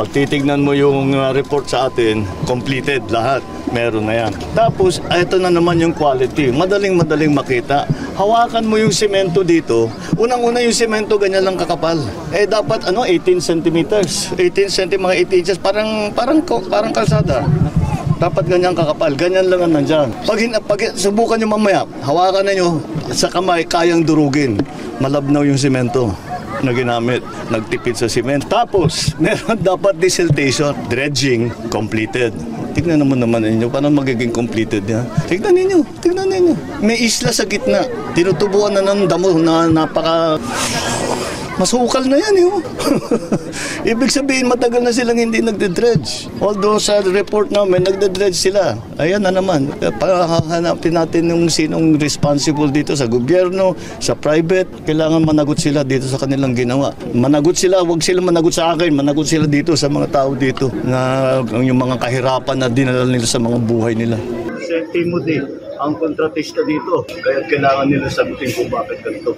Pag titignan mo yung report sa atin, completed lahat. Meron na yan. Tapos, ito na naman yung quality. Madaling makita. Hawakan mo yung semento dito. Unang-una yung semento, ganyan lang kakapal. Dapat 18 centimeters. 18 cm, mga 18 inches. Parang kalsada. Dapat ganyan kakapal. Ganyan lang ang nandyan. Pag subukan nyo mamaya, hawakan na nyo sa kamay, kayang durugin. Malabnaw yung semento na ginamit, nagtipid sa cement. Tapos, meron dapat desiltation, dredging, completed. Tignan naman ninyo, paano magiging completed niya? Tignan ninyo. May isla sa gitna. Tinutubuan na ng damo na napaka... Masukal na yan, yun. Ibig sabihin, matagal na silang hindi nagde-dredge. Although sa report namin, nagde-dredge sila. Ayan na naman. Pahanapin natin yung sinong responsible dito sa gobyerno, sa private. Kailangan managot sila dito sa kanilang ginawa. Managot sila, huwag sila managot sa akin. Managot sila dito sa mga tao dito na yung mga kahirapan na dinala nila sa mga buhay nila. St. Timothy, ang kontratista dito. Kaya kailangan nila sagutin kung bakit ganito.